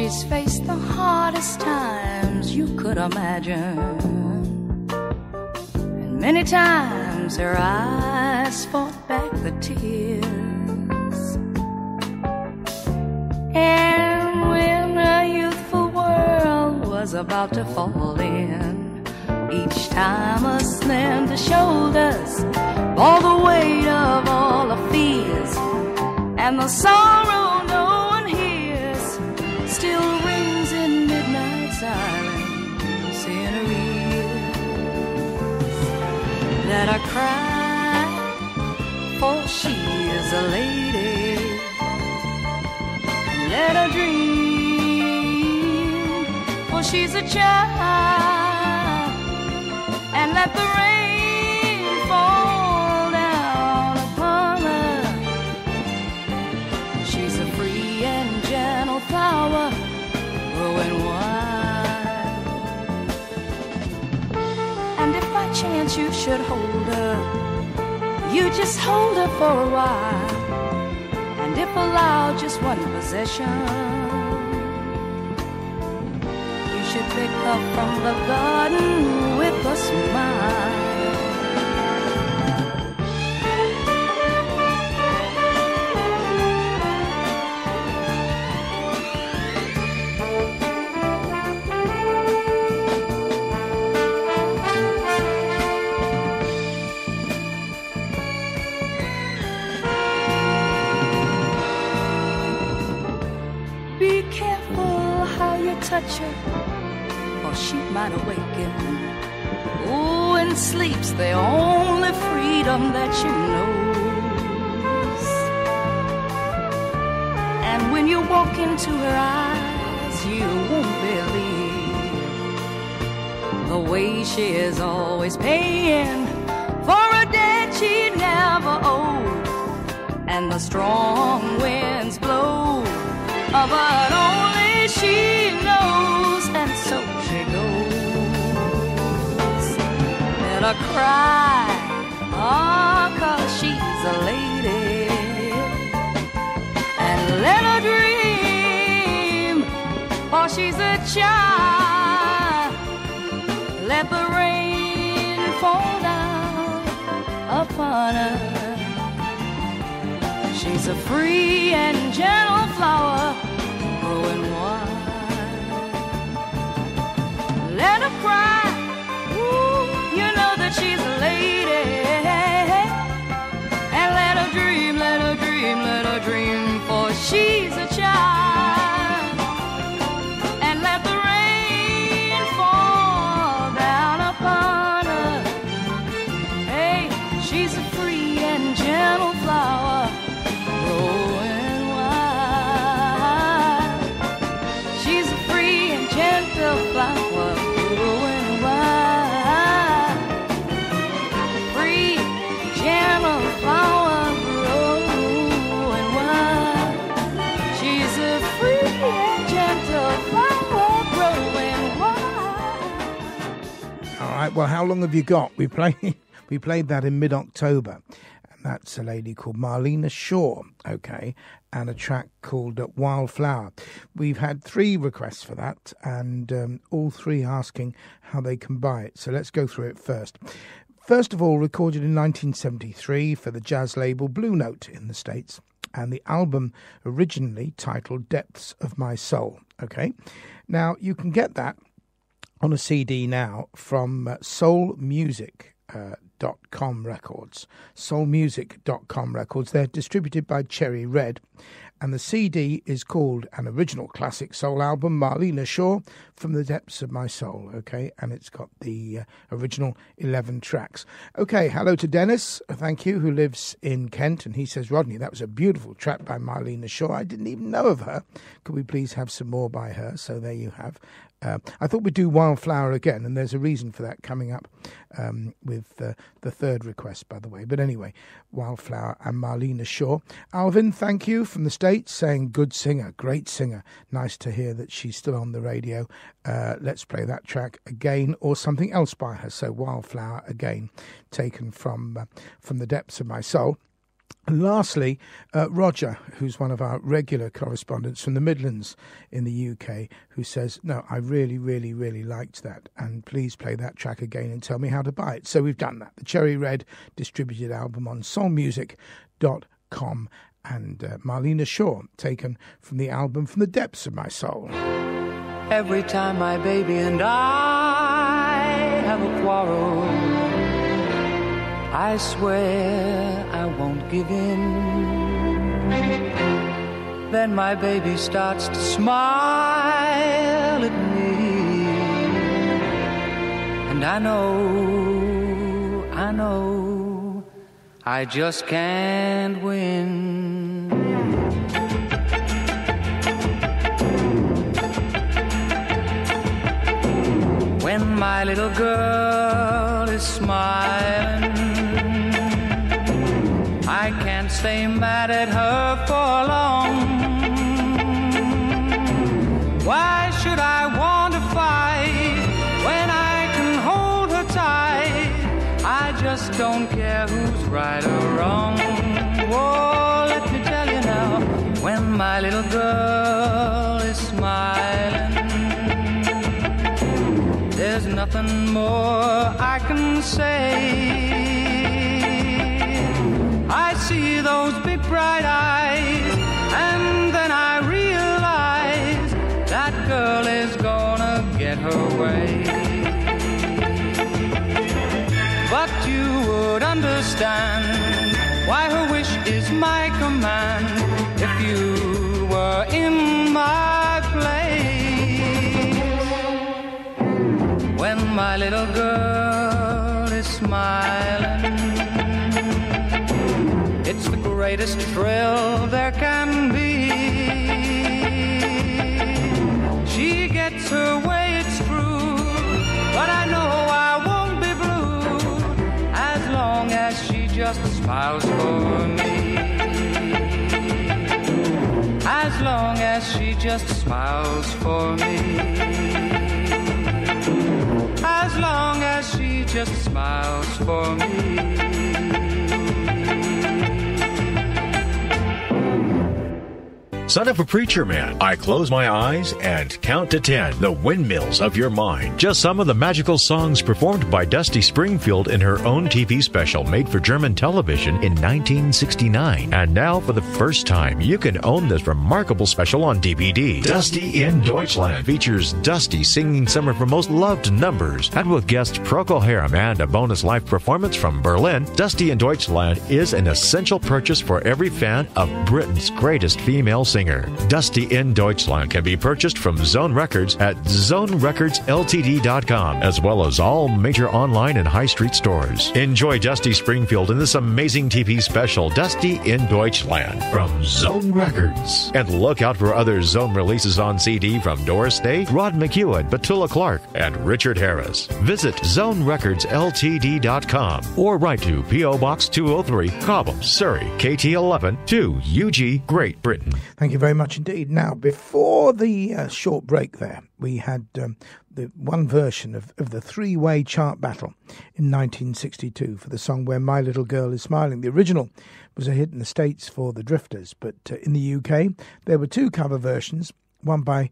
She's faced the hardest times you could imagine, and many times her eyes fought back the tears. And when her youthful world was about to fall in, each time her slender shoulders bore the weight of all the fears, and the sorrow no one hears still rings in midnight silence in her ears. Let her cry, for she is a lady. Let her dream, for she's a child. And let the rain fall down upon her. She's a free and gentle flower growing wild. And if by chance you should hold her, you just hold her for a while. And if allowed just one possession, you should pick her from the garden with a smile. Be careful how you touch her, or she might awaken. Oh, and sleep's the only freedom that she knows. And when you walk into her eyes, you won't believe the way she is always paying for a debt she never owed. And the strong winds blow, but only she knows, and so she goes. Let her cry, oh, 'cause she's a lady. And let her dream, for she's a child. Let the rain fall down upon her. She's a free and gentle flower growing wild. Let her cry, ooh, you know that she's a lady. And let her dream, let her dream, let her dream, for she's a child. And let the rain fall down upon her. Hey, she's a free and gentle flower growing wild. She's a free and gentle flower growing wild. Free, gentle flower growing wild. She's a free and gentle flower growing wild. All right, well, how long have you got? We played that in mid-October. That's a lady called Marlena Shaw, okay, and a track called Wildflower. We've had 3 requests for that, and all 3 asking how they can buy it. So let's go through it first. First of all, recorded in 1973 for the jazz label Blue Note in the States, and the album originally titled Depths of My Soul, okay. Now, you can get that on a CD now from soulmusic.com records, soulmusic.com records. They're distributed by Cherry Red, and the CD is called An Original Classic Soul Album, Marlena Shaw, From the Depths of My Soul, okay, and it's got the original 11 tracks. Okay, hello to Dennis, thank you, who lives in Kent, and he says, Rodney, that was a beautiful track by Marlena Shaw. I didn't even know of her. Could we please have some more by her? So there you have. I thought we'd do Wildflower again, and there's a reason for that coming up with the 3rd request, by the way. But anyway, Wildflower and Marlena Shaw. Alvin, thank you, from the States, saying good singer, great singer. Nice to hear that she's still on the radio. Let's play that track again, or something else by her. So Wildflower again, taken from the depths of my soul. And lastly, Roger, who's one of our regular correspondents from the Midlands in the UK, who says, no, I really, really, really liked that, and please play that track again and tell me how to buy it. So we've done that. The Cherry Red distributed album on soulmusic.com, and Marlena Shaw, taken from the album From the Depths of My Soul. Every time my baby and I have a quarrel, I swear I won't give in. Then my baby starts to smile at me, and I know, I just can't win. When my little girl is smiling, I can't stay mad at her for long. Why should I want to fight when I can hold her tight? I just don't care who's right or wrong. Oh, let me tell you now, when my little girl is smiling, there's nothing more I can say. I see those big bright eyes, and then I realize that girl is gonna get her way. But you would understand why her wish is my command if you were in my place. When my little girl is smiling, it's the greatest thrill there can be. She gets her way, it's true, but I know I won't be blue as long as she just smiles for me. As long as she just smiles for me. As long as she just smiles for me. Son of a preacher man, I close my eyes and count to 10. The windmills of your mind. Just some of the magical songs performed by Dusty Springfield in her own TV special made for German television in 1969. And now, for the first time, you can own this remarkable special on DVD. Dusty in Deutschland features Dusty singing some of her most loved numbers, and with guest Procol Harum and a bonus live performance from Berlin. Dusty in Deutschland is an essential purchase for every fan of Britain's greatest female singer. Dusty in Deutschland can be purchased from Zone Records at zonerecordsltd.com, as well as all major online and high street stores. Enjoy Dusty Springfield in this amazing TV special, Dusty in Deutschland, from Zone Records. And look out for other Zone releases on CD from Doris Day, Rod McEwen, Petula Clark, and Richard Harris. Visit zonerecordsltd.com or write to P.O. Box 203, Cobham, Surrey, KT11 to UG, Great Britain. Thank you very much indeed. Now, before the short break there, we had the one version of the three-way chart battle in 1962 for the song Where My Little Girl Is Smiling. The original was a hit in the States for the Drifters, but in the UK there were two cover versions, one by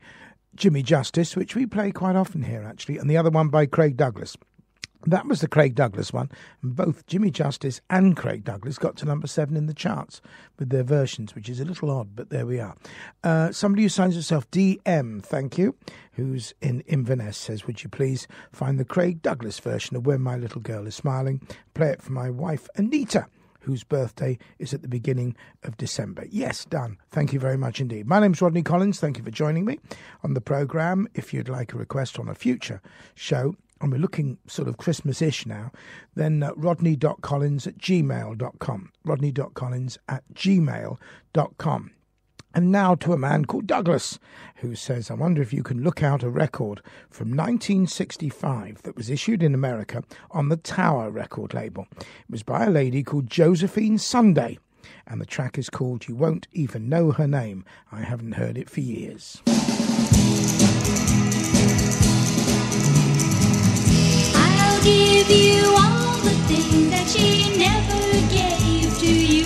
Jimmy Justice, which we play quite often here actually, and the other one by Craig Douglas. That was the Craig Douglas one, and both Jimmy Justice and Craig Douglas got to number 7 in the charts with their versions, which is a little odd, but there we are. Somebody who signs himself DM, thank you, who's in Inverness, says, would you please find the Craig Douglas version of When My Little Girl Is Smiling, play it for my wife Anita, whose birthday is at the beginning of December. Yes, done. Thank you very much indeed. My name's Rodney Collins. Thank you for joining me on the programme. If you'd like a request on a future show, and we're looking sort of Christmas-ish now, then rodney.collins@gmail.com. rodney.collins@gmail.com. And now to a man called Douglas, who says, I wonder if you can look out a record from 1965 that was issued in America on the Tower record label. It was by a lady called Josephine Sunday, and the track is called You Won't Even Know Her Name. I haven't heard it for years. I'll give you all the things that she never gave to you.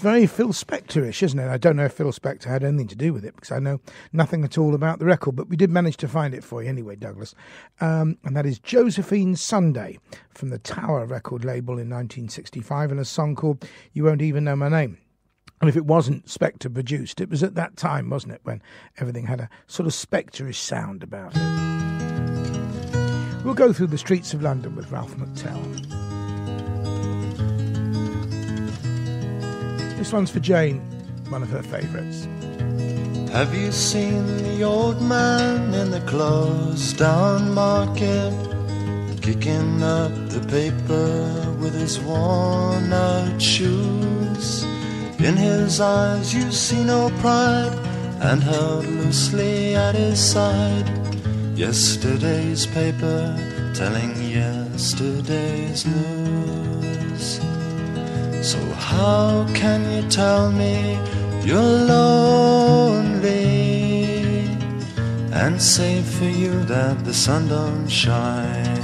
Very Phil Spector-ish, isn't it? I don't know if Phil Spector had anything to do with it because I know nothing at all about the record, but we did manage to find it for you anyway, Douglas. And that is Josephine Sunday from the Tower record label in 1965 and a song called You Won't Even Know My Name. And if it wasn't Spector produced, it was at that time, wasn't it, when everything had a sort of Spector-ish sound about it. We'll go through the streets of London with Ralph McTell. This one's for Jane, one of her favourites. Have you seen the old man in the closed-down market, kicking up the paper with his worn-out shoes? In his eyes you see no pride, and held loosely at his side, yesterday's paper telling yesterday's news. So how can you tell me you're lonely and say for you that the sun don't shine?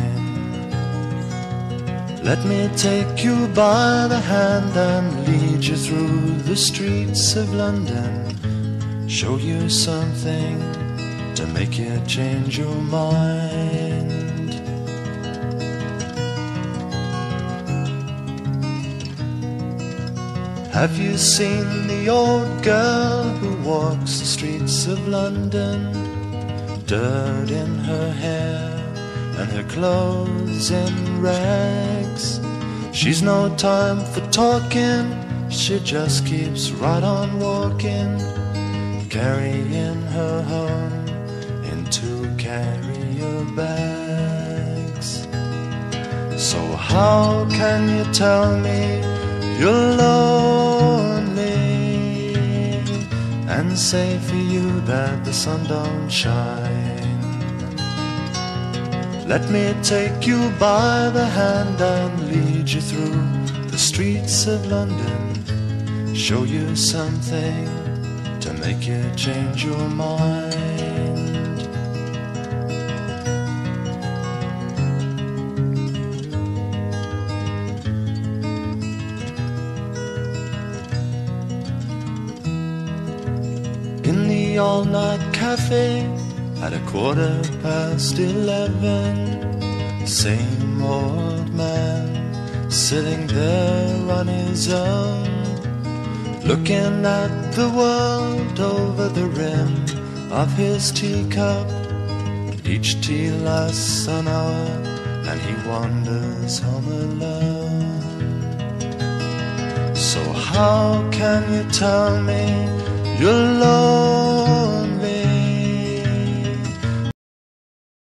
Let me take you by the hand and lead you through the streets of London, show you something to make you change your mind. Have you seen the old girl who walks the streets of London, dirt in her hair and her clothes in rags? She's no time for talking, she just keeps right on walking, carrying her home in 2 carrier bags. So how can you tell me you're lonely and say for you that the sun don't shine? Let me take you by the hand and lead you through the streets of London, show you something to make you change your mind. In the all-night cafe at 11:15, same old man sitting there on his own, looking at the world over the rim of his teacup. Each tea lasts an hour and he wanders home alone. So how can you tell me you're lonely